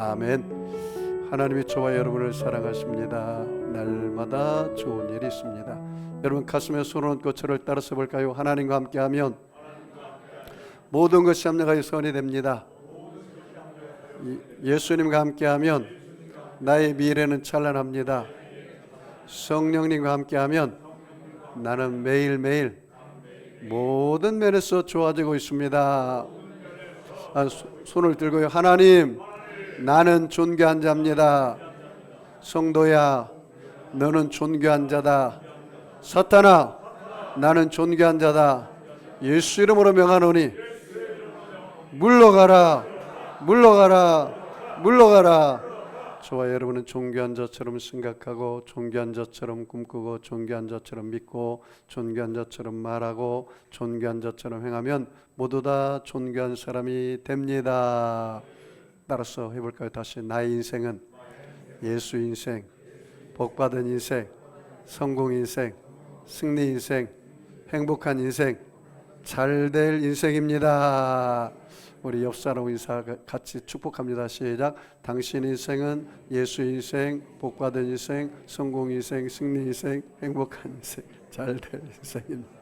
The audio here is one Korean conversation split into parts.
아멘. 하나님이 저와 여러분을 사랑하십니다. 날마다 좋은 일이 있습니다. 여러분 가슴에 손을 얹고 저를 따라서 볼까요? 하나님과 함께하면 모든 것이 합력하여 선이 됩니다. 예수님과 함께하면 나의 미래는 찬란합니다. 성령님과 함께하면 나는 매일매일 모든 면에서 좋아지고 있습니다. 손을 들고요. 하나님, 나는 존귀한 자입니다. 성도야, 너는 존귀한 자다. 사탄아, 나는 존귀한 자다. 예수 이름으로 명하노니 물러가라, 물러가라, 물러가라. 저와 여러분은 존귀한 자처럼 생각하고, 존귀한 자처럼 꿈꾸고, 존귀한 자처럼 믿고, 존귀한 자처럼 말하고, 존귀한 자처럼 행하면 모두 다 존귀한 사람이 됩니다. 따라서 해볼까요? 다시. 나의 인생은 예수 인생, 복받은 인생, 성공 인생, 승리 인생, 행복한 인생, 잘될 인생입니다. 우리 옆 사람 인사 같이 축복합니다. 시작. 당신 인생은 예수 인생, 복받은 인생, 성공 인생, 승리 인생, 행복한 인생, 잘될 인생입니다.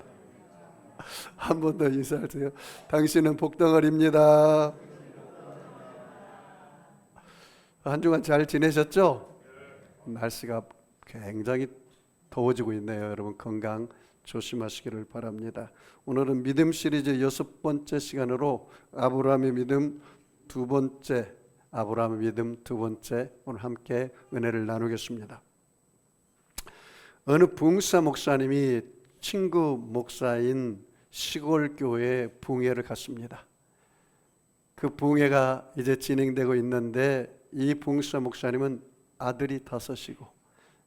한 번 더 인사하세요. 당신은 복덩어리입니다. 한 주간 잘 지내셨죠? 날씨가 굉장히 더워지고 있네요. 여러분 건강 조심하시기를 바랍니다. 오늘은 믿음 시리즈 6번째 시간으로 아브라함의 믿음 두 번째, 아브라함의 믿음 두 번째, 오늘 함께 은혜를 나누겠습니다. 어느 부흥사 목사님이 친구 목사인 시골 교회에 부흥회를 갔습니다. 그 부흥회가 이제 진행되고 있는데 이 부흥사 목사님은 아들이 5이고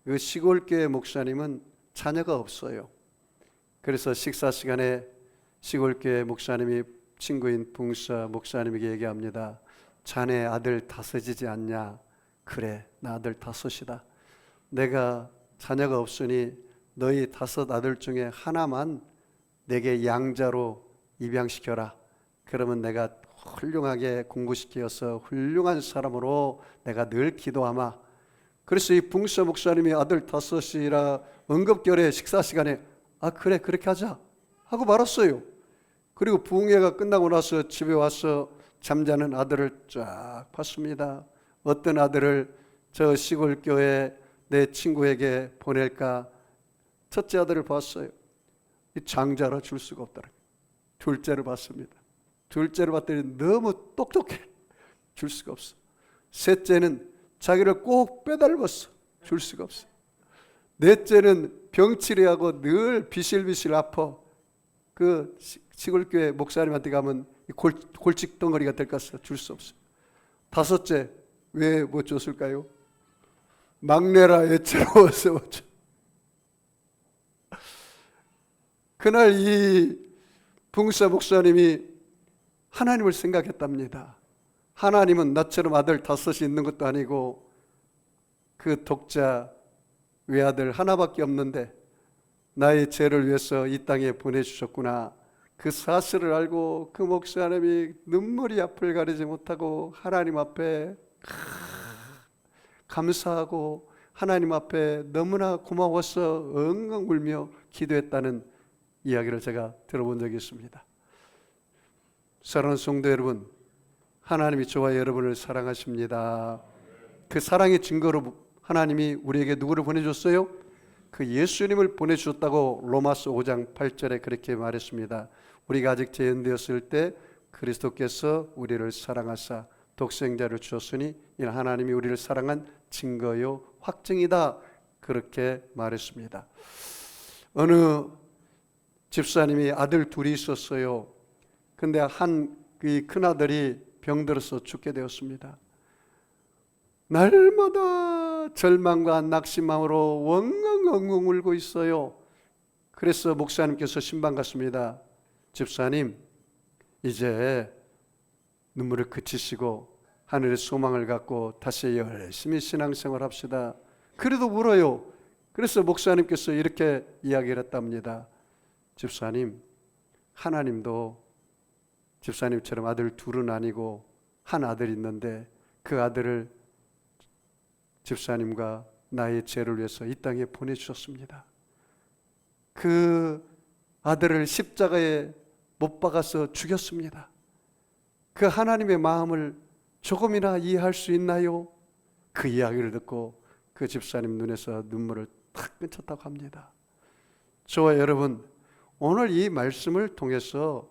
그 시골 교회 목사님은 자녀가 없어요. 그래서 식사 시간에 시골교회 목사님이 친구인 부흥사 목사님에게 얘기합니다. 자네 아들 5이지 않냐? 그래, 나 아들 5이다. 내가 자녀가 없으니 너희 5 아들 중에 하나만 내게 양자로 입양시켜라. 그러면 내가 훌륭하게 공부시켜서 훌륭한 사람으로 내가 늘 기도하마. 그래서 이 부흥사 목사님이 아들 5이라 응급결에 식사 시간에 그래, 그렇게 하자 하고 말았어요. 그리고 부흥회가 끝나고 나서 집에 와서 잠자는 아들을 쫙 봤습니다. 어떤 아들을 저 시골 교회 내 친구에게 보낼까? 첫째 아들을 봤어요. 이 장자라 줄 수가 없더라고요. 둘째를 봤습니다. 둘째를 봤더니 너무 똑똑해. 줄 수가 없어. 셋째는 자기를 꼭 빼닮았어. 줄 수가 없어. 넷째는 병치레하고 늘 비실비실 아파. 그 시골교회 목사님한테 가면 골칫덩어리가 될 것 같아서 줄 수 없어요. 5째, 왜 못 줬을까요? 막내라 애처로워서 못 줘. 그날 이 부흥사 목사님이 하나님을 생각했답니다. 하나님은 나처럼 아들 5이 있는 것도 아니고 그 독자 외아들 하나밖에 없는데 나의 죄를 위해서 이 땅에 보내주셨구나. 그 사실을 알고 그 목사님이 눈물이 앞을 가리지 못하고 하나님 앞에 감사하고 하나님 앞에 너무나 고마워서 엉엉 울며 기도했다는 이야기를 제가 들어본 적이 있습니다. 사랑하는 성도 여러분, 하나님이 저와 여러분을 사랑하십니다. 그 사랑의 증거로 하나님이 우리에게 누구를 보내줬어요? 그 예수님을 보내주셨다고 로마서 5장 8절에 그렇게 말했습니다. 우리가 아직 죄인되었을 때 그리스도께서 우리를 사랑하사 독생자를 주셨으니 이는 하나님이 우리를 사랑한 증거요 확증이다. 그렇게 말했습니다. 어느 집사님이 아들 2이 있었어요. 근데 그 큰아들이 병들어서 죽게 되었습니다. 날마다 절망과 낙심함으로 엉엉엉엉 울고 있어요. 그래서 목사님께서 신방 갔습니다. 집사님, 이제 눈물을 그치시고 하늘의 소망을 갖고 다시 열심히 신앙생활 합시다. 그래도 울어요. 그래서 목사님께서 이렇게 이야기를 했답니다. 집사님, 하나님도 집사님처럼 아들 2은 아니고 한 아들이 있는데 그 아들을 집사님과 나의 죄를 위해서 이 땅에 보내주셨습니다. 그 아들을 십자가에 못 박아서 죽였습니다. 그 하나님의 마음을 조금이나 이해할 수 있나요? 그 이야기를 듣고 그 집사님 눈에서 눈물을 탁 끊쳤다고 합니다. 저와 여러분, 오늘 이 말씀을 통해서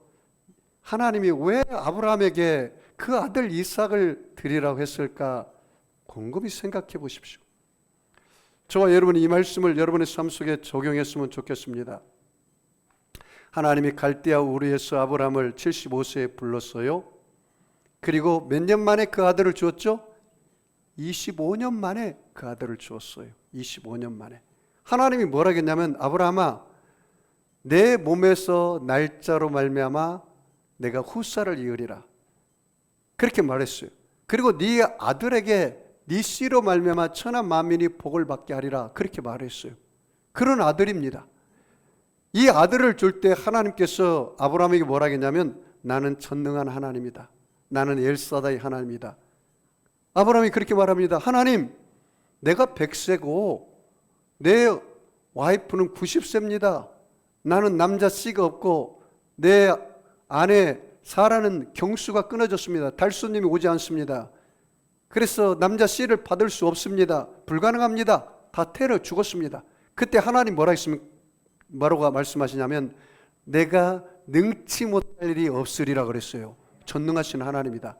하나님이 왜 아브라함에게 그 아들 이삭을 드리라고 했을까 곰곰이 생각해 보십시오. 저와 여러분이 이 말씀을 여러분의 삶 속에 적용했으면 좋겠습니다. 하나님이 갈대아 우르에서 아브라함을 75세에 불렀어요. 그리고 몇 년 만에 그 아들을 주었죠? 25년 만에 그 아들을 주었어요. 25년 만에. 하나님이 뭐라 했냐면, 아브라함아, 내 몸에서 날짜로 말미암아 내가 후사를 이으리라. 그렇게 말했어요. 그리고 네 아들에게 네 씨로 말미암아 천하 만민이 복을 받게 하리라. 그렇게 말했어요. 그런 아들입니다. 이 아들을 줄 때 하나님께서 아브라함에게 뭐라 했냐면, 나는 전능한 하나님이다. 나는 엘사다의 하나님이다. 아브라함이 그렇게 말합니다. 하나님, 내가 100세고 내 와이프는 90세입니다. 나는 남자 씨가 없고 내 아내 사라는 경수가 끊어졌습니다. 달수님이 오지 않습니다. 그래서 남자 씨를 받을 수 없습니다. 불가능합니다. 다 태러 죽었습니다. 그때 하나님 뭐라고 말씀하시냐면, 내가 능치 못할 일이 없으리라 그랬어요. 전능하신 하나님이다.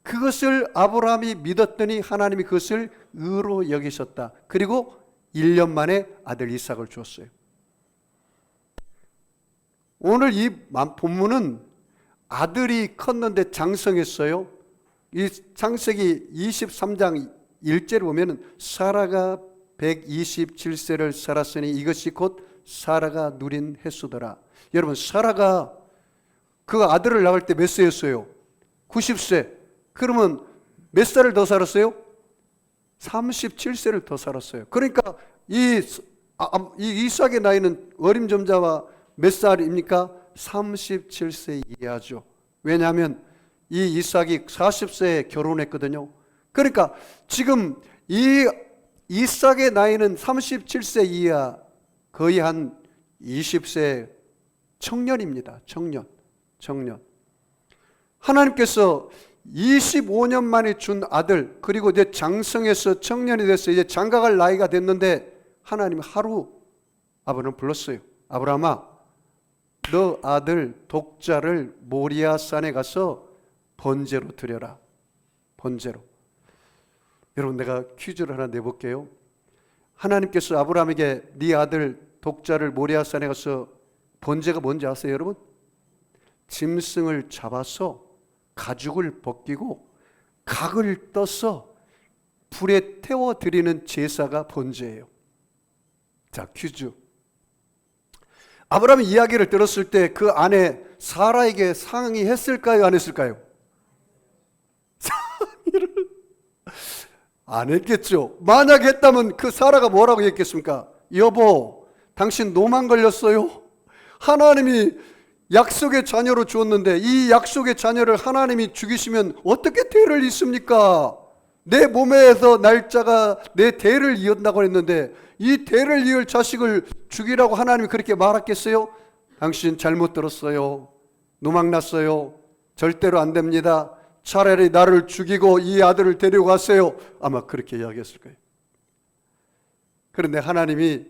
그것을 아브라함이 믿었더니 하나님이 그것을 의로 여기셨다. 그리고 1년 만에 아들 이삭을 주었어요. 오늘 이 본문은 아들이 컸는데 장성했어요. 이 창세기 23장 1절을 보면 사라가 127세를 살았으니 이것이 곧 사라가 누린 횟수더라. 여러분, 사라가 그 아들을 낳을 때 몇 세였어요? 90세. 그러면 몇 살을 더 살았어요? 37세를 더 살았어요. 그러니까 이 이삭의 나이는 어림점자와 몇 살입니까? 37세 이하죠. 왜냐하면 이 이삭이 40세에 결혼했거든요. 그러니까 지금 이 이삭의 나이는 37세 이하, 거의 한 20세 청년입니다. 청년. 하나님께서 25년 만에 준 아들, 그리고 이제 장성해서 청년이 됐어요. 이제 장가갈 나이가 됐는데 하나님이 하루 아브라함을 불렀어요. 아브라함아, 너 아들 독자를 모리아산에 가서 번제로 드려라. 번제로. 여러분, 내가 퀴즈를 하나 내볼게요. 하나님께서 아브라함에게 네 아들 독자를 모리아산에 가서 번제가 뭔지 아세요, 여러분? 짐승을 잡아서 가죽을 벗기고 각을 떠서 불에 태워 드리는 제사가 번제예요. 자, 퀴즈. 아브라함이 이야기를 들었을 때 그 아내 사라에게 상의했을까요, 안 했을까요? 상의를 안 했겠죠. 만약 했다면 그 사라가 뭐라고 했겠습니까? 여보, 당신 노만 걸렸어요? 하나님이 약속의 자녀로 주었는데 이 약속의 자녀를 하나님이 죽이시면 어떻게 대를 잇습니까? 내 몸에서 날짜가 내 대를 이었다고 했는데 이 대를 이을 자식을 죽이라고 하나님이 그렇게 말했겠어요? 당신 잘못 들었어요. 노망났어요. 절대로 안 됩니다. 차라리 나를 죽이고 이 아들을 데려가세요. 아마 그렇게 이야기했을 거예요. 그런데 하나님이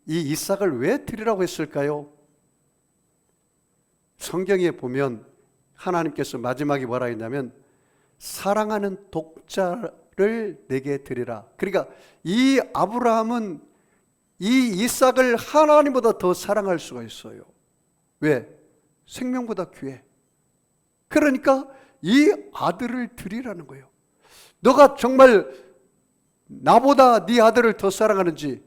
이 이삭을 왜 드리라고 했을까요? 성경에 보면 하나님께서 마지막에 뭐라 했냐면, 사랑하는 독자를 내게 드리라. 그러니까 이 아브라함은 이 이삭을 하나님보다 더 사랑할 수가 있어요. 왜? 생명보다 귀해. 그러니까 이 아들을 드리라는 거예요. 너가 정말 나보다 네 아들을 더 사랑하는지,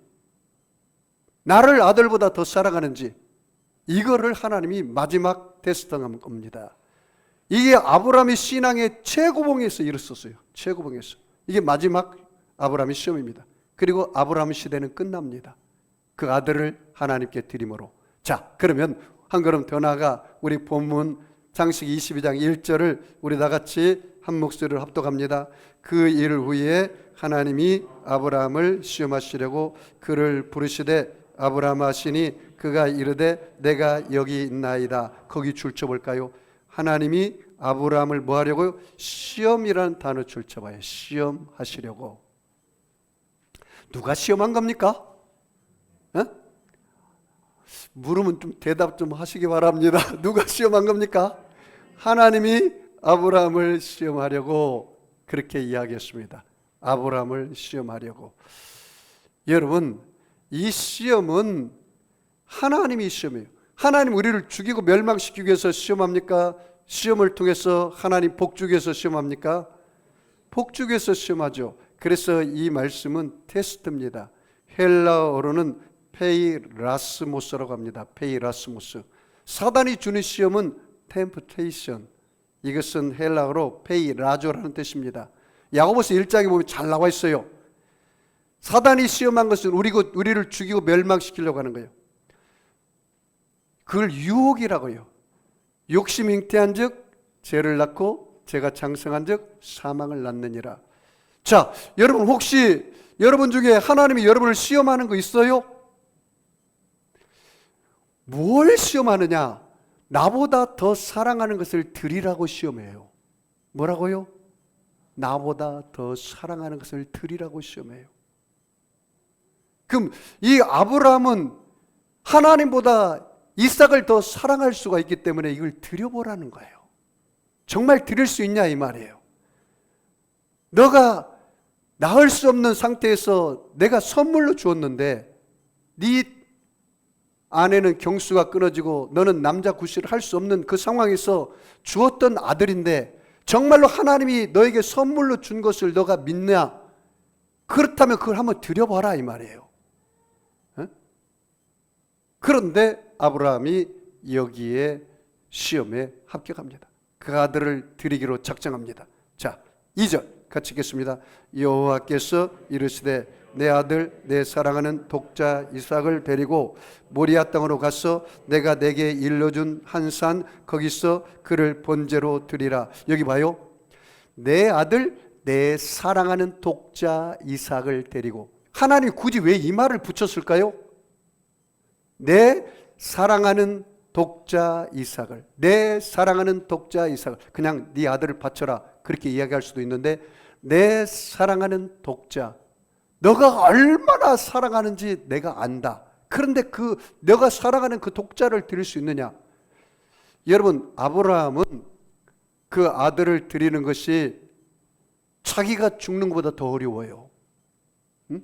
나를 아들보다 더 사랑하는지, 이거를 하나님이 마지막 테스트한 겁니다. 이게 아브라함의 신앙의 최고봉에서 이뤘었어요. 최고봉에서. 이게 마지막 아브라함의 시험입니다. 그리고 아브라함 시대는 끝납니다. 그 아들을 하나님께 드림으로. 자, 그러면 한 걸음 더 나아가 우리 본문 창세기 22장 1절을 우리 다 같이 한 목소리를 합독합니다. 그 일 후에 하나님이 아브라함을 시험하시려고 그를 부르시되 아브라함 하시니 그가 이르되 내가 여기 있나이다. 거기 줄쳐볼까요? 하나님이 아브라함을 뭐 하려고요? 시험이라는 단어 줄쳐봐요. 시험하시려고. 누가 시험한 겁니까? 어? 물으면 좀 대답 좀 하시기 바랍니다. 누가 시험한 겁니까? 하나님이 아브라함을 시험하려고 그렇게 이야기했습니다. 아브라함을 시험하려고. 여러분, 이 시험은 하나님이 시험해요. 하나님 우리를 죽이고 멸망시키기 위해서 시험합니까? 시험을 통해서 하나님 복 주기 위해서 시험합니까? 복 주기 위해서 시험하죠. 그래서 이 말씀은 테스트입니다. 헬라어로는 페이라스모스라고 합니다. 페이라스모스. 사단이 주는 시험은 템프테이션. 이것은 헬라어로 페이라조라는 뜻입니다. 야고보서 1장에 보면 잘 나와 있어요. 사단이 시험한 것은 우리를 죽이고 멸망시키려고 하는 거예요. 그걸 유혹이라고요. 욕심 잉태한 즉 죄를 낳고 죄가 장성한 즉 사망을 낳느니라. 자, 여러분 혹시 여러분 중에 하나님이 여러분을 시험하는 거 있어요? 뭘 시험하느냐? 나보다 더 사랑하는 것을 드리라고 시험해요. 뭐라고요? 나보다 더 사랑하는 것을 드리라고 시험해요. 그럼 이 아브라함은 하나님보다 이삭을 더 사랑할 수가 있기 때문에 이걸 드려보라는 거예요. 정말 드릴 수 있냐 이 말이에요. 너가 낳을 수 없는 상태에서 내가 선물로 주었는데 네 아내는 경수가 끊어지고 너는 남자 구실을 할 수 없는 그 상황에서 주었던 아들인데 정말로 하나님이 너에게 선물로 준 것을 너가 믿냐? 그렇다면 그걸 한번 드려봐라 이 말이에요. 그런데 아브라함이 여기에 시험에 합격합니다. 그 아들을 드리기로 작정합니다. 자, 2절 같이 읽겠습니다. 여호와께서 이르시되 내 아들 내 사랑하는 독자 이삭을 데리고 모리아 땅으로 가서 내가 내게 일러준 한 산 거기서 그를 번제로 드리라. 여기 봐요. 내 아들 내 사랑하는 독자 이삭을 데리고. 하나님이 굳이 왜 이 말을 붙였을까요? 내 사랑하는 독자 이삭을, 내 사랑하는 독자 이삭을, 그냥 네 아들을 바쳐라 그렇게 이야기할 수도 있는데 내 사랑하는 독자, 너가 얼마나 사랑하는지 내가 안다. 그런데 그 너가 사랑하는 그 독자를 드릴 수 있느냐? 여러분, 아브라함은 그 아들을 드리는 것이 자기가 죽는 것보다 더 어려워요. 응?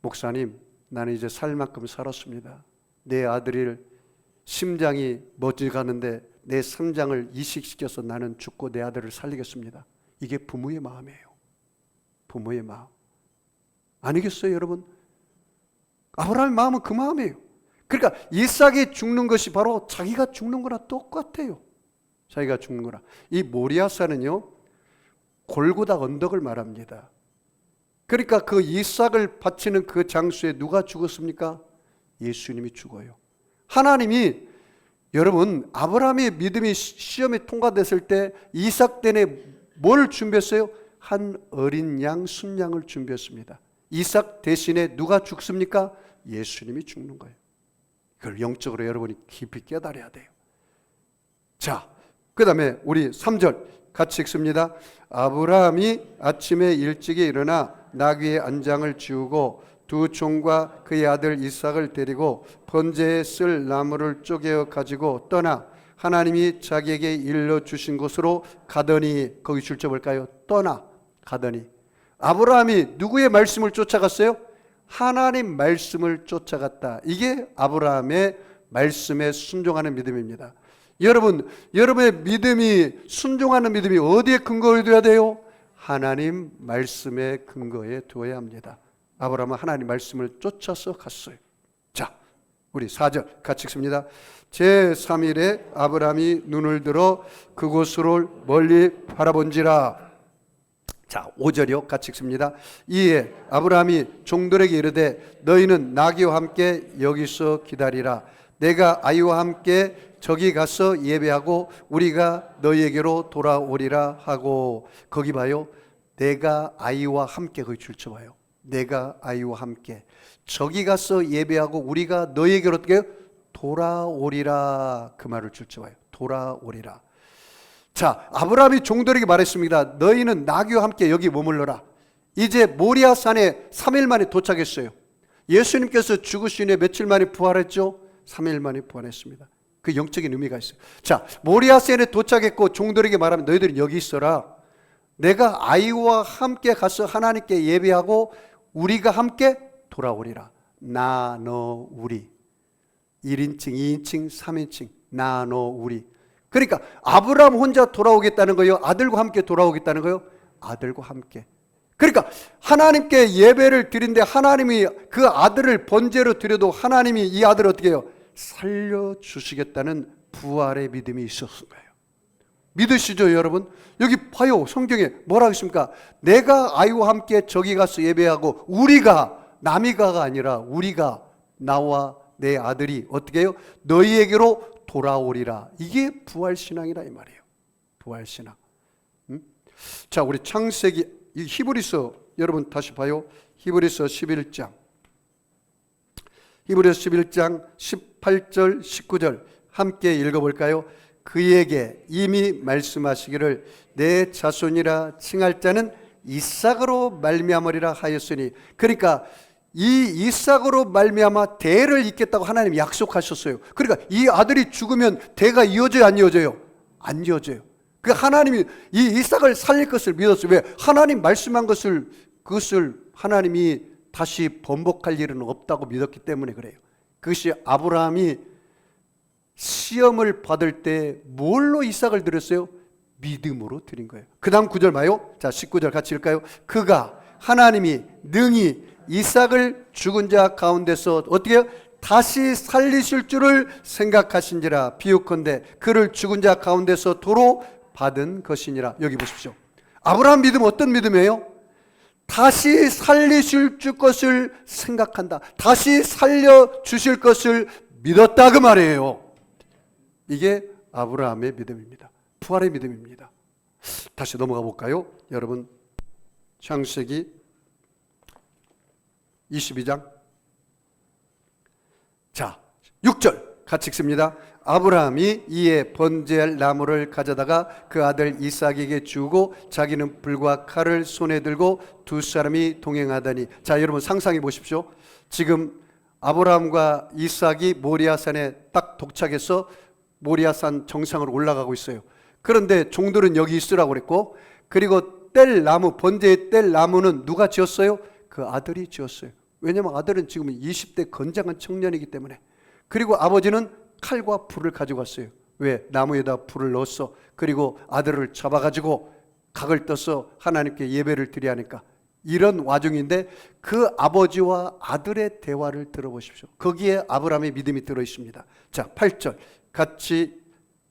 목사님, 나는 이제 살 만큼 살았습니다. 내 아들을 심장이 멎어가는데 내 심장을 이식시켜서 나는 죽고 내 아들을 살리겠습니다. 이게 부모의 마음이에요. 부모의 마음. 아니겠어요, 여러분? 아브라함의 마음은 그 마음이에요. 그러니까 이삭이 죽는 것이 바로 자기가 죽는 거나 똑같아요. 자기가 죽는 거나. 이 모리아산은요, 골고다 언덕을 말합니다. 그러니까 그 이삭을 바치는 그 장소에 누가 죽었습니까? 예수님이 죽어요. 하나님이, 여러분, 아브라함의 믿음이 시험에 통과됐을 때 이삭 때문에 뭘 준비했어요? 한 어린 양, 순양을 준비했습니다. 이삭 대신에 누가 죽습니까? 예수님이 죽는 거예요. 그걸 영적으로 여러분이 깊이 깨달아야 돼요. 자, 그 다음에 우리 3절 같이 읽습니다. 아브라함이 아침에 일찍이 일어나 나귀의 안장을 지우고 두 종과 그의 아들 이삭을 데리고 번제에 쓸 나무를 쪼개어 가지고 떠나 하나님이 자기에게 일러주신 곳으로 가더니, 거기 줄쳐 볼까요? 떠나 가더니. 아브라함이 누구의 말씀을 쫓아갔어요? 하나님 말씀을 쫓아갔다. 이게 아브라함의 말씀에 순종하는 믿음입니다. 여러분, 여러분의 믿음이, 순종하는 믿음이 어디에 근거를 둬야 돼요? 하나님 말씀에 근거에 두어야 합니다. 아브라함은 하나님 말씀을 쫓아서 갔어요. 자, 우리 4절 같이 읽습니다. 제3일에 아브라함이 눈을 들어 그곳으로 멀리 바라본지라. 자, 5절이요. 같이 읽습니다. 이에 아브라함이 종들에게 이르되 너희는 나귀와 함께 여기서 기다리라. 내가 아이와 함께 저기 가서 예배하고 우리가 너희에게로 돌아오리라 하고, 거기 봐요. 내가 아이와 함께, 거기 줄쳐 봐요. 내가 아이와 함께 저기 가서 예배하고 우리가 너희에게로 어떻게 돌아오리라, 그 말을 줄쳐 봐요. 돌아오리라. 자, 아브라함이 종들에게 말했습니다. 너희는 나귀와 함께 여기 머물러라. 이제 모리아산에 3일 만에 도착했어요. 예수님께서 죽으신 후에 며칠 만에 부활했죠? 3일 만에 부활했습니다. 그 영적인 의미가 있어요. 자, 모리아산에 도착했고 종들에게 말하면 너희들은 여기 있어라. 내가 아이와 함께 가서 하나님께 예배하고 우리가 함께 돌아오리라. 나, 너, 우리. 1인칭, 2인칭, 3인칭. 나, 너, 우리. 그러니까 아브라함 혼자 돌아오겠다는 거예요? 아들과 함께 돌아오겠다는 거예요? 아들과 함께. 그러니까 하나님께 예배를 드린데 하나님이 그 아들을 번제로 드려도 하나님이 이 아들을 어떻게 해요? 살려주시겠다는 부활의 믿음이 있었을 거예요. 믿으시죠, 여러분? 여기 봐요. 성경에 뭐라고 했습니까? 내가 아이와 함께 저기 가서 예배하고 우리가, 남이가가 아니라 우리가, 나와 내 아들이 어떻게 해요? 너희에게로 돌아오리라. 이게 부활신앙이라 이 말이에요. 부활신앙. 자, 우리 창세기, 이 히브리서 여러분 다시 봐요. 히브리서 11장. 히브리서 11장 18절 19절 함께 읽어볼까요? 그에게 이미 말씀하시기를 내 자손이라 칭할 자는 이삭으로 말미암으리라 하였으니, 그러니까 이 이삭으로 말미암아 대를 잇겠다고 하나님이 약속하셨어요. 그러니까 이 아들이 죽으면 대가 이어져요, 안 이어져요? 안 이어져요. 그 하나님이 이 이삭을 살릴 것을 믿었어요. 왜? 하나님 말씀한 것을, 그것을 하나님이 다시 번복할 일은 없다고 믿었기 때문에 그래요. 그것이 아브라함이 시험을 받을 때 뭘로 이삭을 드렸어요? 믿음으로 드린 거예요. 그 다음 9절 봐요. 자, 19절 같이 읽을까요? 그가 하나님이 능히 이삭을 죽은 자 가운데서 어떻게 해요? 다시 살리실 줄을 생각하신지라. 비유컨대 그를 죽은 자 가운데서 도로 받은 것이니라. 여기 보십시오. 아브라함 믿음 어떤 믿음이에요? 다시 살리실 줄 것을 생각한다. 다시 살려주실 것을 믿었다, 그 말이에요. 이게 아브라함의 믿음입니다. 부활의 믿음입니다. 다시 넘어가 볼까요? 여러분, 창세기 22장. 자, 6절 같이 읽습니다. 아브라함이 이에 번제할 나무를 가져다가 그 아들 이삭에게 주고 자기는 불과 칼을 손에 들고 두 사람이 동행하더니, 자, 여러분 상상해 보십시오. 지금 아브라함과 이삭이 모리아산에 딱 도착해서 모리아산 정상으로 올라가고 있어요. 그런데 종들은 여기 있으라고 그랬고, 그리고 뗄 나무, 번제에 뗄 나무는 누가 지었어요? 그 아들이 지었어요. 왜냐하면 아들은 지금 20대 건장한 청년이기 때문에. 그리고 아버지는 칼과 불을 가지고 왔어요. 왜? 나무에다 불을 넣었어. 그리고 아들을 잡아가지고 각을 떠서 하나님께 예배를 드려야 하니까. 이런 와중인데 그 아버지와 아들의 대화를 들어보십시오. 거기에 아브라함의 믿음이 들어있습니다. 자, 8절 같이,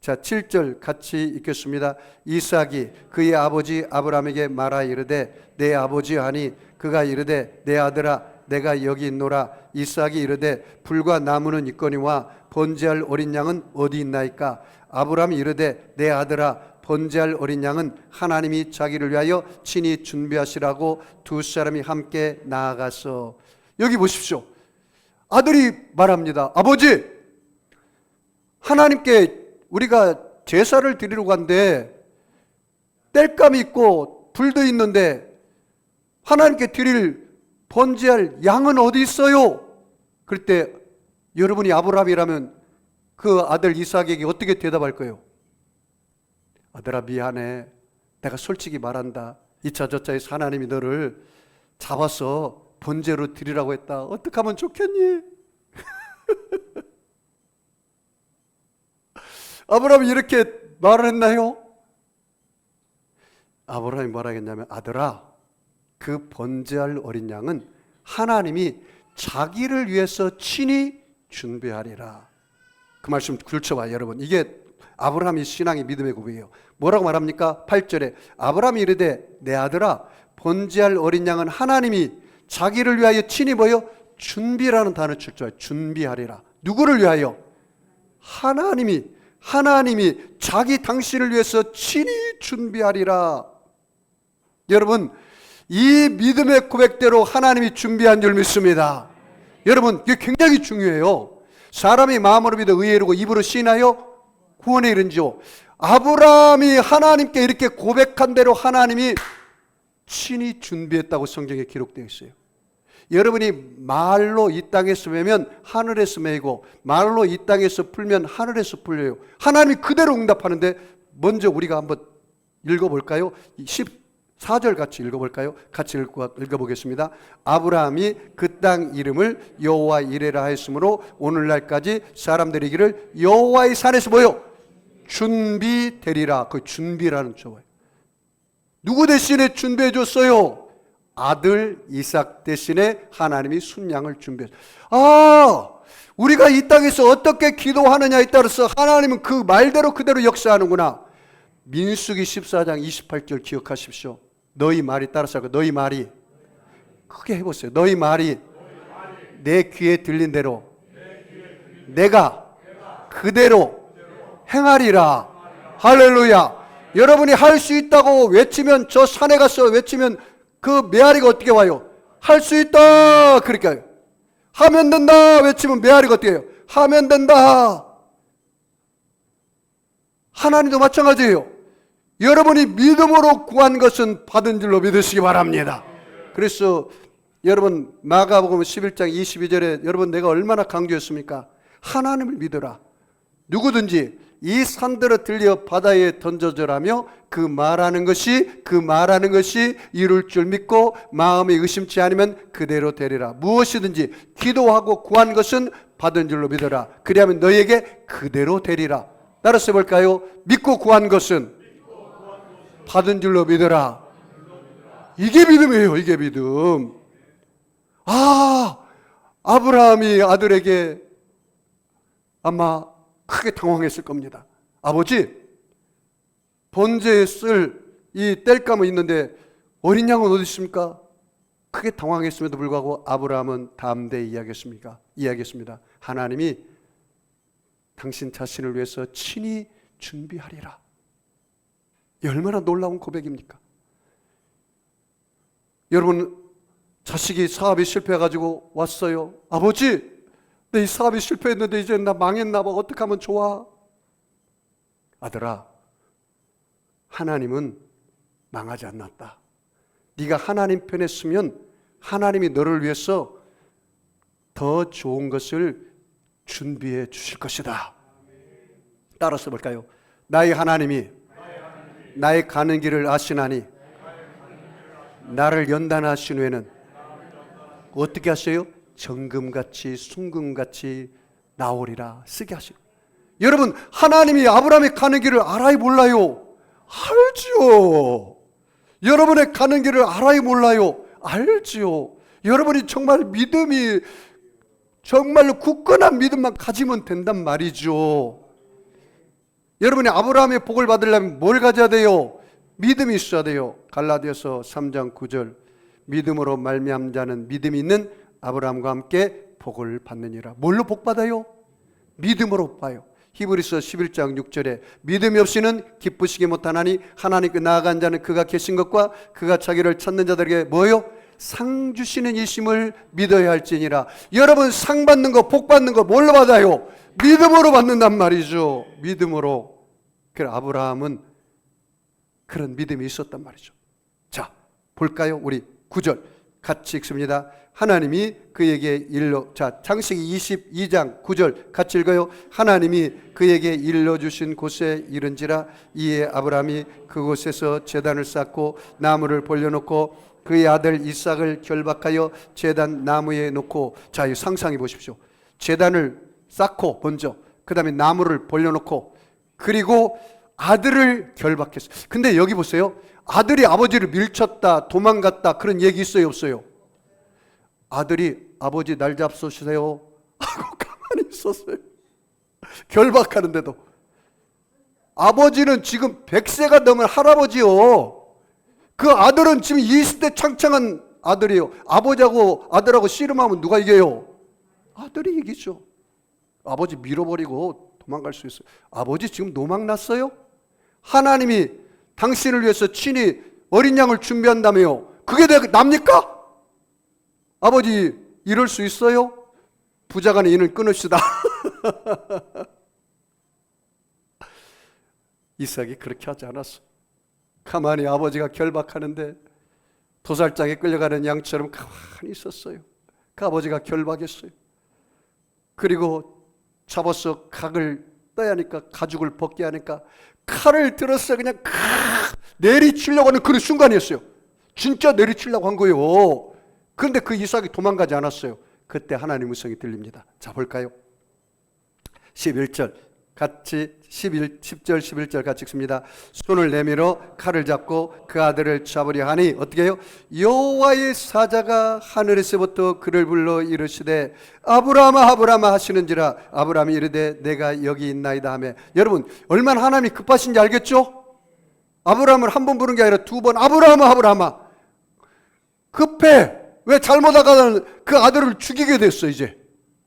자, 7절 같이 읽겠습니다. 이삭이 그의 아버지 아브라함에게 말하 이르되 내 아버지 하니 그가 이르되 내 아들아 내가 여기 있노라. 이삭이 이르되 불과 나무는 있거니와 번제할 어린 양은 어디 있나이까? 아브라함이 이르되 내 아들아 번제할 어린 양은 하나님이 자기를 위하여 친히 준비하시라고 두 사람이 함께 나아가서. 여기 보십시오. 아들이 말합니다. 아버지, 하나님께 우리가 제사를 드리려고 하는데 땔감이 있고 불도 있는데 하나님께 드릴 번제할 양은 어디 있어요? 그럴 때 여러분이 아브라함이라면 그 아들 이삭에게 어떻게 대답할 거예요? 아들아 미안해. 내가 솔직히 말한다. 이차저차에서 하나님이 너를 잡아서 번제로 드리라고 했다. 어떻게 하면 좋겠니? 아브라함이 이렇게 말을 했나요? 아브라함이 뭐라 했냐면 아들아 그 번제할 어린 양은 하나님이 자기를 위해서 친히 준비하리라. 그 말씀 굵혀봐요, 여러분. 이게 아브라함이 신앙의 믿음의 고백이에요. 뭐라고 말합니까? 8절에 아브라함이 이르되 내 아들아 번제할 어린 양은 하나님이 자기를 위하여 친히 뭐요? 준비라는 단어 출처요. 준비하리라. 누구를 위하여? 하나님이 자기 당신을 위해서 친히 준비하리라. 여러분, 이 믿음의 고백대로 하나님이 준비한 줄 믿습니다. 여러분, 이게 굉장히 중요해요. 사람이 마음으로 믿어 의에 이르고 입으로 시인하여 구원에 이른지요. 아브라함이 하나님께 이렇게 고백한 대로 하나님이 친히 준비했다고 성경에 기록되어 있어요. 여러분이 말로 이 땅에서 매면 하늘에서 매이고 말로 이 땅에서 풀면 하늘에서 풀려요. 하나님이 그대로 응답하는데 먼저 우리가 한번 읽어볼까요? 14절 같이 읽어볼까요? 같이 읽어보겠습니다. 아브라함이 그 땅 이름을 여호와 이레라 하였으므로 오늘날까지 사람들이 이기를 여호와의 산에서 뭐요? 준비되리라. 그 준비라는 조어예요. 누구 대신에 준비해 줬어요? 아들 이삭 대신에 하나님이 순양을 준비했어요. 우리가 이 땅에서 어떻게 기도하느냐에 따라서 하나님은 그 말대로 그대로 역사하는구나. 민수기 14장 28절 기억하십시오. 너희 말이 따라서 너희 말이 크게 해보세요. 너희 말이 내 귀에 들린 대로 내가 그대로 행하리라. 할렐루야. 여러분이 할 수 있다고 외치면, 저 산에 가서 외치면 그 메아리가 어떻게 와요? 할 수 있다. 그러니까 하면 된다 외치면 메아리가 어떻게 해요? 하면 된다. 하나님도 마찬가지예요. 여러분이 믿음으로 구한 것은 받은 줄로 믿으시기 바랍니다. 그래서 여러분 마가복음 11장 22절에 여러분 내가 얼마나 강조했습니까? 하나님을 믿어라. 누구든지 이 산들을 들려 바다에 던져져라며 그 말하는 것이 이룰 줄 믿고 마음에 의심치 않으면 그대로 되리라. 무엇이든지 기도하고 구한 것은 받은 줄로 믿어라. 그리하면 너희에게 그대로 되리라. 따라서 볼까요? 믿고 구한 것은 받은 줄로 믿어라. 이게 믿음이에요. 이게 믿음. 아브라함이 아들에게 아마 크게 당황했을 겁니다. 아버지, 번제에 쓸 이 땔감은 있는데 어린 양은 어디 있습니까? 크게 당황했음에도 불구하고 아브라함은 담대히 이야기했습니다. 하나님이 당신 자신을 위해서 친히 준비하리라. 이 얼마나 놀라운 고백입니까? 여러분, 자식이 사업이 실패해가지고 왔어요. 아버지, 내 이 사업이 실패했는데 이제 나 망했나 봐. 어떻게 하면 좋아? 아들아, 하나님은 망하지 않았다. 네가 하나님 편에 서면 하나님이 너를 위해서 더 좋은 것을 준비해 주실 것이다. 따라서 볼까요? 나의 하나님이 나의 가는 길을 아시나니 나를 연단하신 후에는 어떻게 하셔요? 정금같이 순금같이 나오리라. 쓰게 하시고. 여러분, 하나님이 아브라함이 가는 길을 알아요 몰라요? 알지요. 여러분의 가는 길을 알아요 몰라요? 알지요. 여러분이 정말 믿음이 정말로 굳건한 믿음만 가지면 된단 말이죠. 여러분이 아브라함의 복을 받으려면 뭘 가져야 돼요? 믿음이 있어야 돼요. 갈라디아서 3장 9절 믿음으로 말미암은 자는 믿음이 있는 아브라함과 함께 복을 받느니라. 뭘로 복 받아요? 믿음으로 봐요. 히브리서 11장 6절에 믿음이 없이는 기쁘시게 못하나니 하나님께 나아간 자는 그가 계신 것과 그가 자기를 찾는 자들에게 뭐요? 상 주시는 이심을 믿어야 할지니라. 여러분, 상 받는 거, 복 받는 거 뭘로 받아요? 믿음으로 받는단 말이죠. 믿음으로. 그래, 아브라함은 그런 믿음이 있었단 말이죠. 자, 볼까요? 우리 9절 같이 읽습니다. 하나님이 그에게 일러, 창세기 22장 9절 같이 읽어요. 하나님이 그에게 일러주신 곳에 이른지라. 이에 아브라함이 그곳에서 제단을 쌓고 나무를 벌려놓고 그의 아들 이삭을 결박하여 제단 나무에 놓고. 자, 이 상상해 보십시오. 제단을 쌓고 먼저, 그 다음에 나무를 벌려놓고, 그리고 아들을 결박했어요. 근데 여기 보세요. 아들이 아버지를 밀쳤다, 도망갔다, 그런 얘기 있어요, 없어요? 아들이 아버지 날 잡수세요 하고 가만히 있었어요. 결박하는데도. 아버지는 지금 100세가 넘은 할아버지요. 그 아들은 지금 20대 창창한 아들이에요. 아버지하고 아들하고 씨름하면 누가 이겨요? 아들이 이기죠. 아버지 밀어버리고 도망갈 수 있어요. 아버지 지금 노망 났어요? 하나님이 당신을 위해서 친히 어린 양을 준비한다며요. 그게 납니까? 아버지 이럴 수 있어요? 부자간에 인을 끊읍시다. 이삭이 그렇게 하지 않았어. 가만히 아버지가 결박하는데 도살장에 끌려가는 양처럼 가만히 있었어요. 그 아버지가 결박했어요. 그리고 잡아서 각을 떠야 하니까, 가죽을 벗게 하니까 칼을 들었어요. 그냥 내리치려고 하는 그런 순간이었어요. 진짜 내리치려고 한 거예요. 그런데 그 이삭이 도망가지 않았어요. 그때 하나님의 음성이 들립니다. 자, 볼까요? 11절 같이 10절 11절 같이 읽습니다. 손을 내밀어 칼을 잡고 그 아들을 잡으려 하니 어떻게 해요? 여호와의 사자가 하늘에서부터 그를 불러 이르시되 아브라함아 아브라함아 하시는지라. 아브라함이 이르되 내가 여기 있나이다 하며. 여러분 얼마나 하나님이 급하신지 알겠죠? 아브라함을 한 번 부른 게 아니라 두 번. 아브라함아 아브라함아. 급해. 왜 잘못하다가 그 아들을 죽이게 됐어 이제.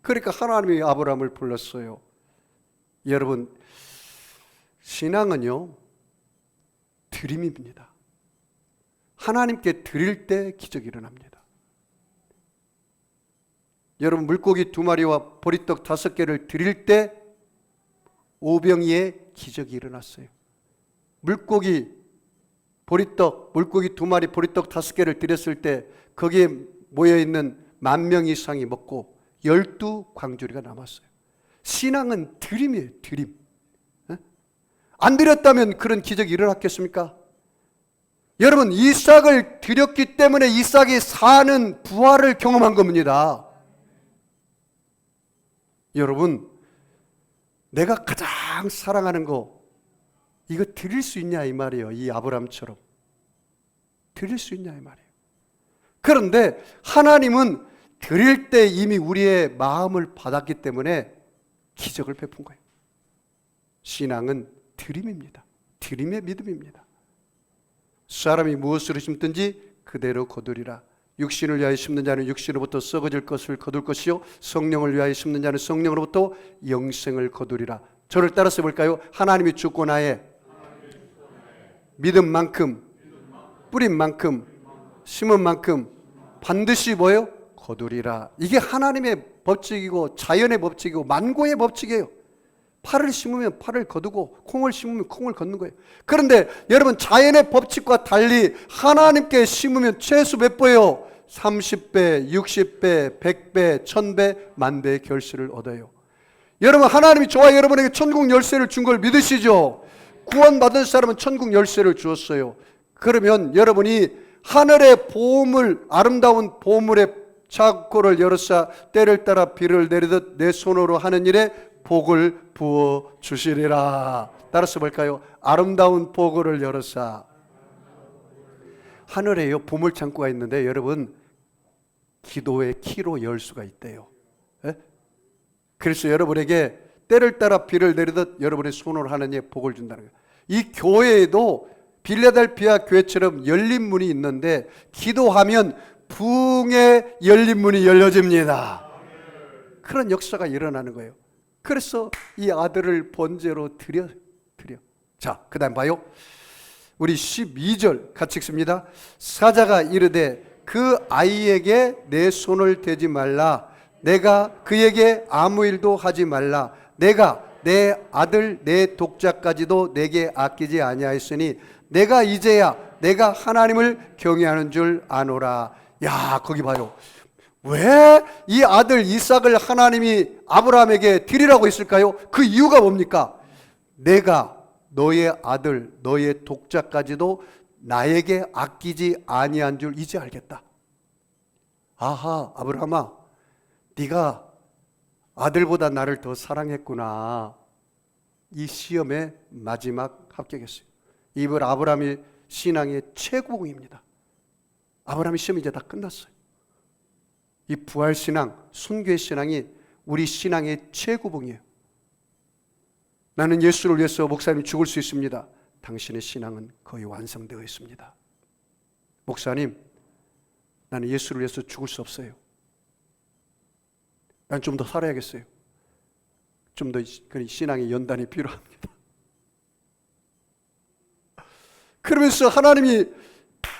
그러니까 하나님이 아브라함을 불렀어요. 여러분 신앙은요 드림입니다. 하나님께 드릴 때 기적이 일어납니다. 여러분 물고기 2마리와 보리떡 5개를 드릴 때 오병이의 기적이 일어났어요. 물고기 2마리 보리떡 5개를 드렸을 때 거기에 모여있는 10,000명 이상이 먹고 12광주리가 남았어요. 신앙은 드림이에요. 드림. 안 드렸다면 그런 기적이 일어났겠습니까? 여러분 이삭을 드렸기 때문에 이삭이 사는 부활을 경험한 겁니다. 여러분 내가 가장 사랑하는 거 이거 드릴 수 있냐 이 말이에요. 이 아브라함처럼 드릴 수 있냐 이 말이에요. 그런데 하나님은 드릴 때 이미 우리의 마음을 받았기 때문에 기적을 베푼 거예요. 신앙은 드림입니다. 드림의 믿음입니다. 사람이 무엇으로 심든지 그대로 거두리라. 육신을 위하여 심는 자는 육신으로부터 썩어질 것을 거둘 것이요 성령을 위하여 심는 자는 성령으로부터 영생을 거두리라. 저를 따라서 볼까요? 하나님이 주권하에 믿은 만큼 뿌린 만큼 심은 만큼 반드시 뭐예요? 거두리라. 이게 하나님의 법칙이고 자연의 법칙이고 만고의 법칙이에요. 팔을 심으면 팔을 거두고 콩을 심으면 콩을 걷는 거예요. 그런데 여러분 자연의 법칙과 달리 하나님께 심으면 최소 몇 배요? 30배, 60배, 100배, 1000배, 만배의 결실을 얻어요. 여러분 하나님이 저와 여러분에게 천국 열쇠를 준 걸 믿으시죠? 구원받은 사람은 천국 열쇠를 주었어요. 그러면 여러분이 하늘의 보물, 아름다운 보물의 창고를 열어서 때를 따라 비를 내리듯 내 손으로 하는 일에 복을 부어 주시리라. 따라서 볼까요? 아름다운 보고를 열어서. 하늘에요 보물 창고가 있는데 여러분 기도의 키로 열 수가 있대요. 예? 그래서 여러분에게 때를 따라 비를 내리듯 여러분의 손으로 하는 일에 복을 준다는 거예요. 이 교회에도 빌라델피아 교회처럼 열린 문이 있는데 기도하면 부흥의 열린 문이 열려집니다. 그런 역사가 일어나는 거예요. 그래서 이 아들을 번제로 드려. 자, 그 다음 봐요. 우리 12절 같이 읽습니다. 사자가 이르되 그 아이에게 내 손을 대지 말라. 내가 그에게 아무 일도 하지 말라. 내가 내 아들 내 독자까지도 내게 아끼지 아니하였으니 내가 이제야 내가 하나님을 경외하는 줄 아노라. 야, 거기 봐요. 왜 이 아들 이삭을 하나님이 아브라함에게 드리라고 했을까요? 그 이유가 뭡니까? 내가 너의 아들 너의 독자까지도 나에게 아끼지 아니한 줄 이제 알겠다. 아하, 아브라함아, 네가 아들보다 나를 더 사랑했구나. 이 시험의 마지막 합격했어요. 이번 아브라함의 신앙의 최고봉입니다. 아브라함의 시험이 이제 다 끝났어요. 이 부활신앙, 순교의 신앙이 우리 신앙의 최고봉이에요. 나는 예수를 위해서 목사님 죽을 수 있습니다. 당신의 신앙은 거의 완성되어 있습니다. 목사님, 나는 예수를 위해서 죽을 수 없어요. 난 좀 더 살아야겠어요. 좀 더 신앙의 연단이 필요합니다. 그러면서 하나님이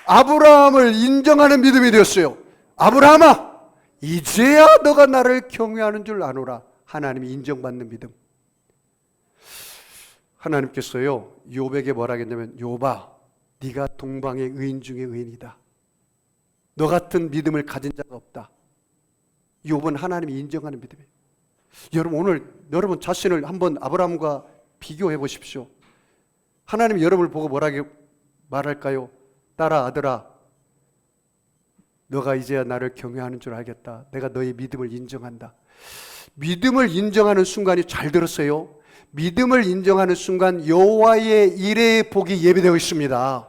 아브라함을 인정하는 믿음이 되었어요. 아브라함아, 이제야 너가 나를 경외하는 줄 아노라. 하나님이 인정받는 믿음. 하나님께서요 욥에게 뭐라 했냐면, 욥아, 네가 동방의 의인 중에 의인이다. 너 같은 믿음을 가진 자가 없다. 욥은 하나님이 인정하는 믿음이에요. 여러분, 오늘 여러분 자신을 한번 아브라함과 비교해 보십시오. 하나님이 여러분을 보고 뭐라고 말할까요? 딸아, 아들아, 너가 이제야 나를 경외하는 줄 알겠다. 내가 너의 믿음을 인정한다. 믿음을 인정하는 순간이, 잘 들었어요, 믿음을 인정하는 순간 여호와의 이레의 복이 예비되어 있습니다.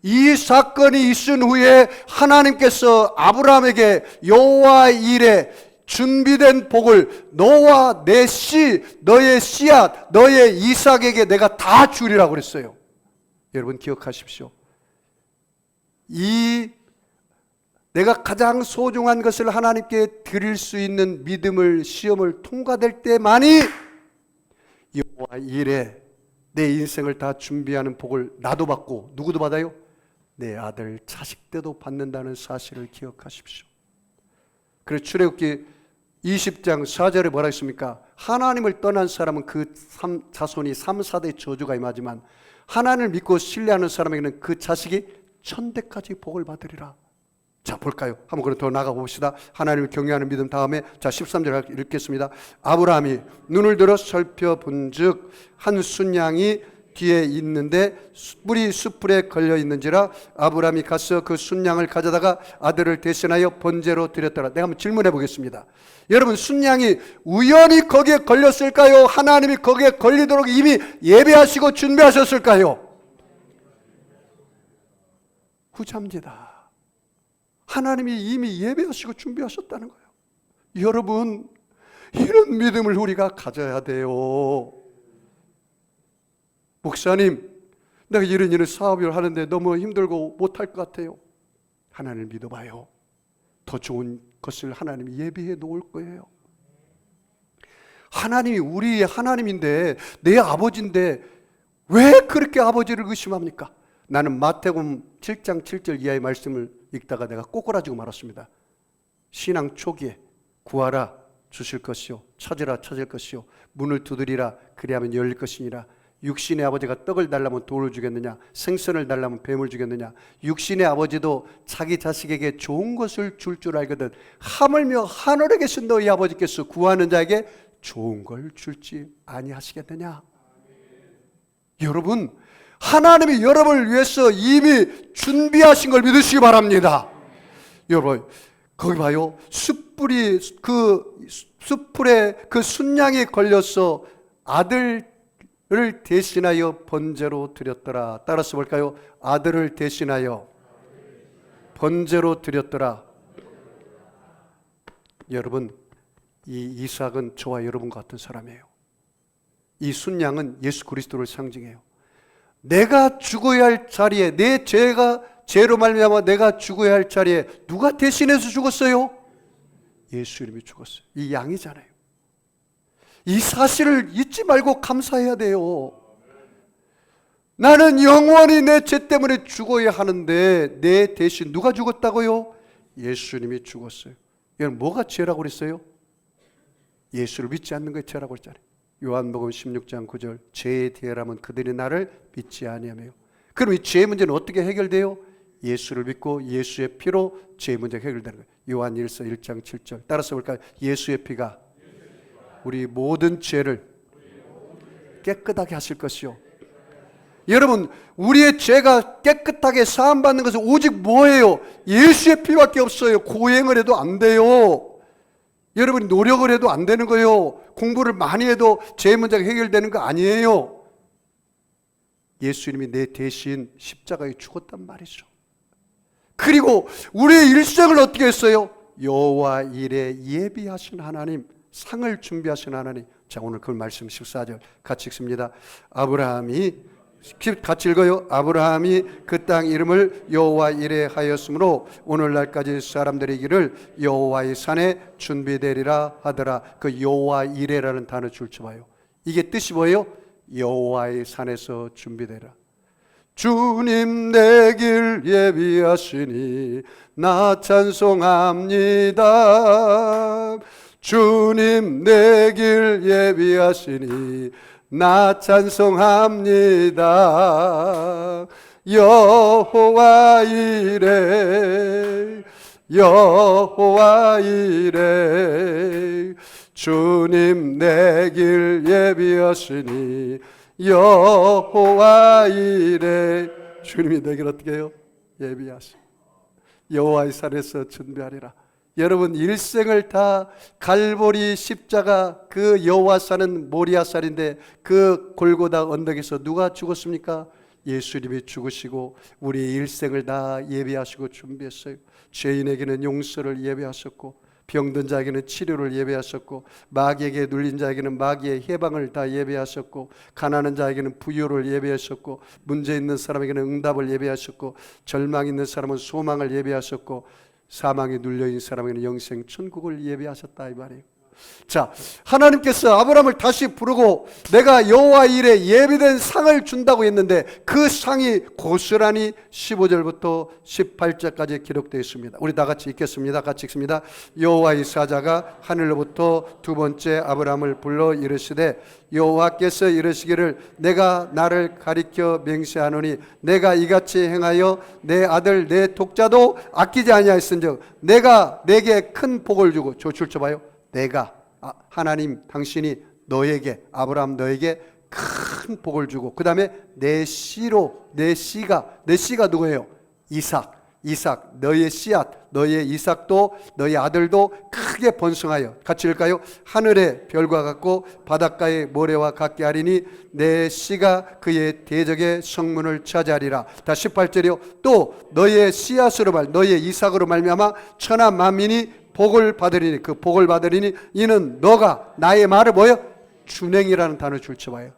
이 사건이 있은 후에 하나님께서 아브라함에게 여호와 이레, 준비된 복을 너와 내 씨, 너의 씨앗, 너의 이삭에게 내가 다 주리라고 그랬어요. 여러분 기억하십시오. 내가 가장 소중한 것을 하나님께 드릴 수 있는 믿음을, 시험을 통과될 때만이 여호와 이레, 내 인생을 다 준비하는 복을 나도 받고, 누구도 받아요? 내 아들 자식 때도 받는다는 사실을 기억하십시오. 그래서 출애굽기 20장 4절에 뭐라 했습니까? 하나님을 떠난 사람은 그 자손이 3, 4대 저주가 임하지만 하나님을 믿고 신뢰하는 사람에게는 그 자식이 천대까지 복을 받으리라. 자, 볼까요? 한번 그럼 더 나가 봅시다. 하나님을 경외하는 믿음 다음에, 자 13절 읽겠습니다. 아브라함이 눈을 들어 살펴본즉 한 순양이 뒤에 있는데 뿔이 숯불에 걸려 있는지라 아브라함이 가서 그 순양을 가져다가 아들을 대신하여 번제로 드렸더라. 내가 한번 질문해 보겠습니다. 여러분, 순양이 우연히 거기에 걸렸을까요? 하나님이 거기에 걸리도록 이미 예배하시고 준비하셨을까요? 후자입니다. 하나님이 이미 예배하시고 준비하셨다는 거예요. 여러분, 이런 믿음을 우리가 가져야 돼요. 목사님, 내가 이런 사업을 하는데 너무 힘들고 못할 것 같아요. 하나님을 믿어봐요. 더 좋은 것을 하나님이 예비해 놓을 거예요. 하나님이 우리의 하나님인데, 내 아버지인데 왜 그렇게 아버지를 의심합니까? 나는 마태복음 7장 7절 이하의 말씀을 읽다가 내가 꼬꾸라지고 말았습니다. 신앙 초기에 구하라 주실 것이요, 찾으라 찾을 것이요, 문을 두드리라 그리하면 열릴 것이니라. 육신의 아버지가 떡을 달라면 돌을 주겠느냐, 생선을 달라면 뱀을 주겠느냐. 육신의 아버지도 자기 자식에게 좋은 것을 줄 줄 알거든 하물며 하늘에 계신 너희 아버지께서 구하는 자에게 좋은 걸 줄지 아니하시겠느냐. 여러분, 하나님이 여러분을 위해서 이미 준비하신 걸 믿으시기 바랍니다. 여러분, 거기 봐요. 숯불에 그 순양이 걸려서 아들을 대신하여 번제로 드렸더라. 따라서 볼까요? 아들을 대신하여 번제로 드렸더라. 여러분, 이 이삭은 저와 여러분 같은 사람이에요. 이 순양은 예수 그리스도를 상징해요. 내가 죽어야 할 자리에, 내 죄로 말미암아 내가 죽어야 할 자리에 누가 대신해서 죽었어요? 예수님이 죽었어요. 이 양이잖아요. 이 사실을 잊지 말고 감사해야 돼요. 나는 영원히 내 죄 때문에 죽어야 하는데 내 대신 누가 죽었다고요? 예수님이 죽었어요. 이건 뭐가 죄라고 그랬어요? 예수를 믿지 않는 것이 죄라고 그랬잖아요. 요한복음 16장 9절, 죄에 대하면 그들이 나를 믿지 아니하며. 그럼 이 죄 문제는 어떻게 해결돼요? 예수를 믿고 예수의 피로 죄 문제가 해결되는 거예요. 요한 1서 1장 7절 따라서 볼까요? 예수의 피가 우리 모든 죄를 깨끗하게 하실 것이요. 여러분, 우리의 죄가 깨끗하게 사함받는 것은 오직 뭐예요? 예수의 피밖에 없어요. 고행을 해도 안 돼요. 여러분이 노력을 해도 안 되는 거예요. 공부를 많이 해도 죄 문제가 해결되는 거 아니에요. 예수님이 내 대신 십자가에 죽었단 말이죠. 그리고 우리의 일생을 어떻게 했어요? 여호와 일에 예비하신 하나님, 상을 준비하신 하나님. 자, 오늘 그 말씀 14절 같이 읽습니다. 아브라함이 같이 읽어요. 아브라함이 그 땅 이름을 여호와 이레 하였으므로 오늘날까지 사람들이 이기를 여호와의 산에 준비되리라 하더라. 그 여호와 이레라는 단어 줄쳐봐요. 이게 뜻이 뭐예요? 여호와의 산에서 준비되라. 주님 내 길 예비하시니 나 찬송합니다. 주님 내 길 예비하시니 나 찬송합니다. 여호와 이레 여호와 이레 주님 내 길 예비하시니 여호와 이레 주님이 내 길 어떻게 해요? 예비하시 여호와의 산에서 준비하리라. 여러분 일생을 다 갈보리 십자가 그 여호와산은 모리아산인데 그 골고다 언덕에서 누가 죽었습니까? 예수님이 죽으시고 우리 일생을 다 예비하시고 준비했어요. 죄인에게는 용서를 예비하셨고 병든 자에게는 치료를 예배하셨고 마귀에게 눌린 자에게는 마귀의 해방을 다 예배하셨고 가난한 자에게는 부유를 예배하셨고 문제 있는 사람에게는 응답을 예배하셨고 절망 있는 사람은 소망을 예배하셨고 사망에 눌려있는 사람에게는 영생 천국을 예배하셨다 이 말이에요. 자, 하나님께서 아브라함을 다시 부르고 내가 여호와 이레 예비된 상을 준다고 했는데 그 상이 고스란히 15절부터 18절까지 기록되어 있습니다. 우리 다 같이 읽겠습니다. 같이 읽습니다. 여호와의 사자가 하늘로부터 두 번째 아브라함을 불러 이르시되 여호와께서 이르시기를 내가 나를 가리켜 맹세하노니 내가 이같이 행하여 내 아들 내 독자도 아끼지 아니하였은즉 내가 내게 큰 복을 주고 줄쳐봐요. 내가 하나님 당신이 너에게 아브라함 너에게 큰 복을 주고 그 다음에 내 씨로 내 씨가 누구예요? 이삭 너의 씨앗 너의 이삭도 너의 아들도 크게 번성하여 같이 읽을까요? 하늘의 별과 같고 바닷가의 모래와 같게 하리니 내 씨가 그의 대적의 성문을 차지하리라. 다 18절이요. 또 너의 씨앗으로 너의 이삭으로 말미암아 천하 만민이 복을 받으리니 그 복을 받으리니 이는 너가 나의 말을 뭐요? 준행이라는 단어 줄쳐봐요.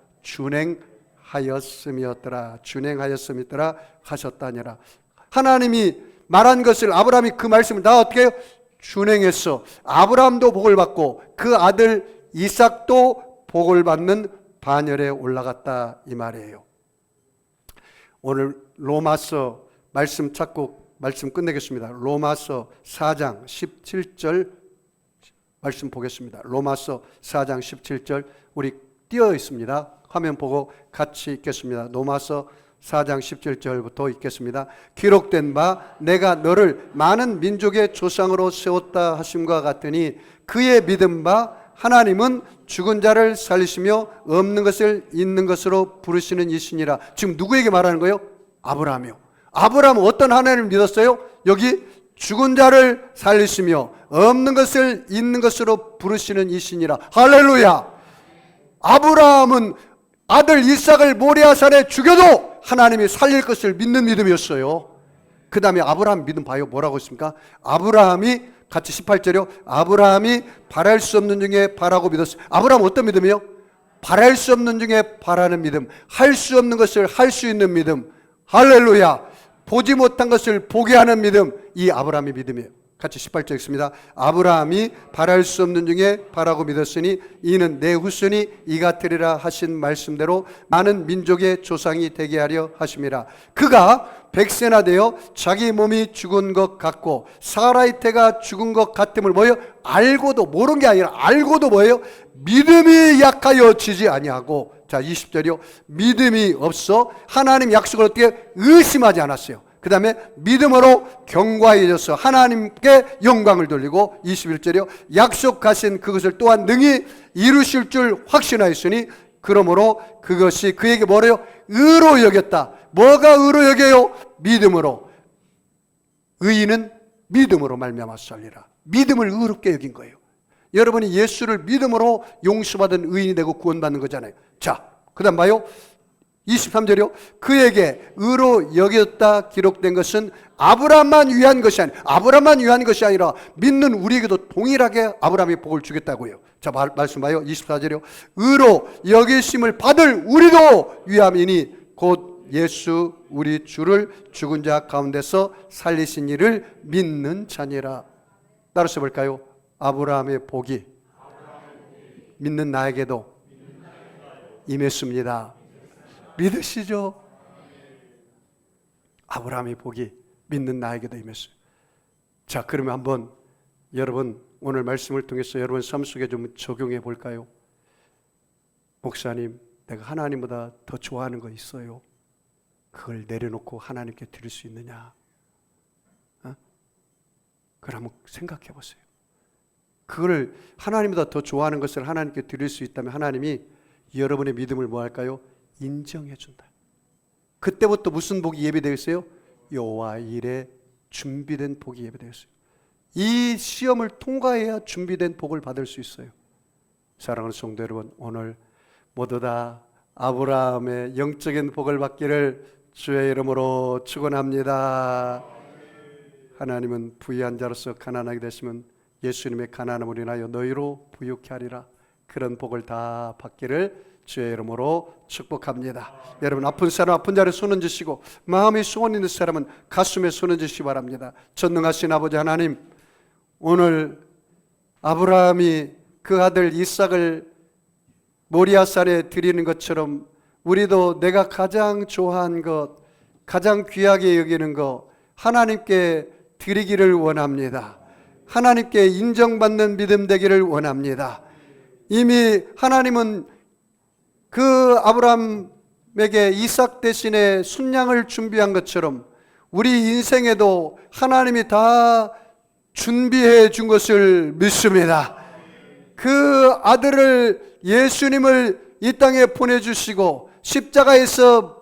준행하였음이었더라 하셨다니라. 하나님이 말한 것을 아브라함이 그 말씀을 다 어떻게 해요? 준행했어. 아브라함도 복을 받고 그 아들 이삭도 복을 받는 반열에 올라갔다 이 말이에요. 오늘 로마서 말씀 찾고 말씀 끝내겠습니다. 로마서 4장 17절 말씀 보겠습니다. 로마서 4장 17절 우리 띄어 있습니다. 화면 보고 같이 읽겠습니다. 로마서 4장 17절부터 읽겠습니다. 기록된 바 내가 너를 많은 민족의 조상으로 세웠다 하심과 같으니 그의 믿은 바 하나님은 죽은 자를 살리시며 없는 것을 있는 것으로 부르시는 이시니라. 지금 누구에게 말하는 거예요? 아브라함이요. 아브라함은 어떤 하나님을 믿었어요? 여기 죽은 자를 살리시며 없는 것을 있는 것으로 부르시는 이시니라. 할렐루야. 아브라함은 아들 이삭을 모리아산에 죽여도 하나님이 살릴 것을 믿는 믿음이었어요. 그 다음에 아브라함 믿음 봐요. 뭐라고 했습니까? 아브라함이 같이 18절이요. 아브라함이 바랄 수 없는 중에 바라고 믿었어요. 아브라함 어떤 믿음이요? 바랄 수 없는 중에 바라는 믿음, 할 수 없는 것을 할 수 있는 믿음. 할렐루야. 보지 못한 것을 보게 하는 믿음, 이 아브라함의 믿음이에요. 같이 18절 읽습니다. 아브라함이 바랄 수 없는 중에 바라고 믿었으니 이는 내 후손이 이 같으리라 하신 말씀대로 많은 민족의 조상이 되게 하려 하심이라. 그가 100세나 되어 자기 몸이 죽은 것 같고 사라의 태가 죽은 것 같음을 뭐예요? 알고도, 모르는 게 아니라 알고도 뭐예요? 믿음이 약하여 지지 아니하고, 자 20절이요. 믿음이 없어 하나님 약속을 어떻게 의심하지 않았어요. 그 다음에 믿음으로 견고해져서 하나님께 영광을 돌리고, 21절이요. 약속하신 그것을 또한 능히 이루실 줄 확신하였으니 그러므로 그것이 그에게 뭐래요? 의로 여겼다. 뭐가 의로 여겨요? 믿음으로. 의인은 믿음으로 말미암아 살리라. 믿음을 의롭게 여긴 거예요. 여러분이 예수를 믿음으로 용서받은 의인이 되고 구원받는 거잖아요. 자, 그 다음 봐요. 23절이요. 그에게 의로 여겼다 기록된 것은 아브라함만 위한 것이 아니라 믿는 우리에게도 동일하게 아브라함이 복을 주겠다고요. 자, 말씀 봐요. 24절이요. 의로 여기심을 받을 우리도 위함이니 곧 예수 우리 주를 죽은 자 가운데서 살리신 이를 믿는 자니라. 따라서 볼까요? 아브라함의 복이 믿는 나에게도 임했습니다. 믿으시죠? 아브라함의 복이 믿는 나에게도 임했어요. 자, 그러면 한번 여러분 오늘 말씀을 통해서 여러분 삶 속에 좀 적용해 볼까요? 목사님, 내가 하나님보다 더 좋아하는 거 있어요. 그걸 내려놓고 하나님께 드릴 수 있느냐? 그걸 한번 생각해 보세요. 그걸 하나님보다 더 좋아하는 것을 하나님께 드릴 수 있다면 하나님이 여러분의 믿음을 뭐 할까요? 인정해 준다. 그때부터 무슨 복이 예비되어 있어요? 여호와 일에 준비된 복이 예비되어 있어요. 이 시험을 통과해야 준비된 복을 받을 수 있어요. 사랑하는 성도 여러분, 오늘 모두 다 아브라함의 영적인 복을 받기를 주의 이름으로 축원합니다. 하나님은 부유한 자로서 가난하게 되시면 예수님의 가난함을 인하여 너희로 부유케 하리라. 그런 복을 다 받기를 주의 이름으로 축복합니다. 여러분, 아픈 사람 아픈 자리에 손 얹으시고 마음에 소원 있는 사람은 가슴에 손 얹으시기 바랍니다. 전능하신 아버지 하나님, 오늘 아브라함이 그 아들 이삭을 모리아산에 드리는 것처럼 우리도 내가 가장 좋아한 것, 가장 귀하게 여기는 것 하나님께 드리기를 원합니다. 하나님께 인정받는 믿음 되기를 원합니다. 이미 하나님은 그 아브라함에게 이삭 대신에 순양을 준비한 것처럼 우리 인생에도 하나님이 다 준비해 준 것을 믿습니다. 그 아들을 예수님을 이 땅에 보내주시고 십자가에서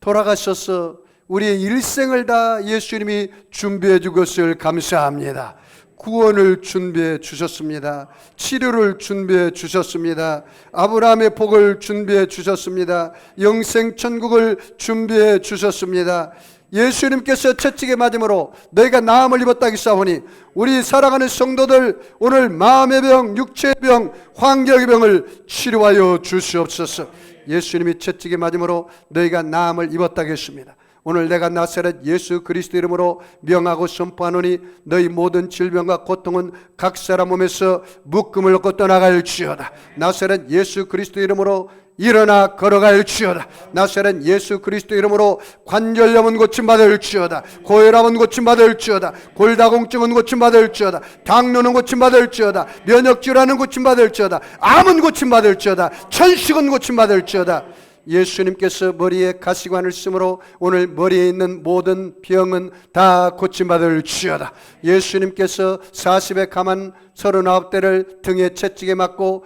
돌아가셔서 우리의 일생을 다 예수님이 준비해 준 것을 감사합니다. 구원을 준비해 주셨습니다. 치료를 준비해 주셨습니다. 아브라함의 복을 준비해 주셨습니다. 영생 천국을 준비해 주셨습니다. 예수님께서 채찍에 맞음으로 너희가 나음을 입었다 하사오니 우리 사랑하는 성도들 오늘 마음의 병, 육체의 병, 환경의 병을 치료하여 주시옵소서. 예수님이 채찍에 맞음으로 너희가 나음을 입었다 했습니다. 오늘 내가 나사렛 예수 그리스도 이름으로 명하고 선포하노니 너희 모든 질병과 고통은 각 사람 몸에서 묶음을 얻고 떠나갈지어다. 나사렛 예수 그리스도 이름으로 일어나 걸어갈지어다. 나사렛 예수 그리스도 이름으로 관절염은 고침받을지어다. 고혈압은 고침받을지어다. 골다공증은 고침받을지어다. 당뇨는 고침받을지어다. 면역질환은 고침받을지어다. 암은 고침받을지어다. 천식은 고침받을지어다. 예수님께서 머리에 가시관을 쓰므로 오늘 머리에 있는 모든 병은 다 고침받을지어다. 예수님께서 40에 가만 39대를 등에 채찍에 맞고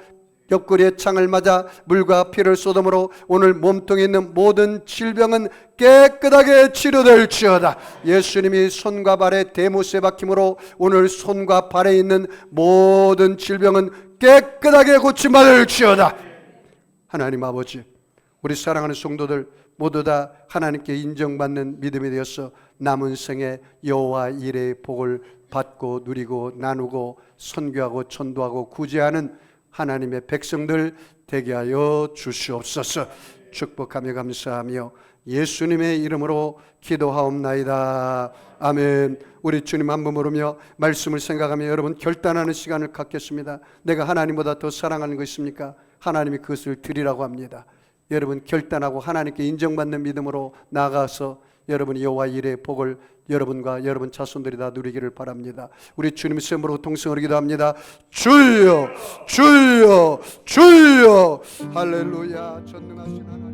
옆구리에 창을 맞아 물과 피를 쏟음으로 오늘 몸통에 있는 모든 질병은 깨끗하게 치료될지어다. 예수님이 손과 발에 대못에 박힘으로 오늘 손과 발에 있는 모든 질병은 깨끗하게 고침받을지어다. 하나님 아버지, 우리 사랑하는 성도들 모두 다 하나님께 인정받는 믿음이 되어서 남은 생에 여호와 일의 복을 받고 누리고 나누고 선교하고 전도하고 구제하는 하나님의 백성들 되게 하여 주시옵소서. 축복하며 감사하며 예수님의 이름으로 기도하옵나이다. 아멘. 우리 주님 한 번 부르며 말씀을 생각하며 여러분 결단하는 시간을 갖겠습니다. 내가 하나님보다 더 사랑하는 거 있습니까? 하나님이 그것을 드리라고 합니다. 여러분 결단하고 하나님께 인정받는 믿음으로 나아가서 여러분이 여호와 일의 복을 여러분과 여러분 자손들이 다 누리기를 바랍니다. 우리 주님의 이름으로 동성으로 기도합니다. 주여 주여 주여. 할렐루야. 전능하신 하나님.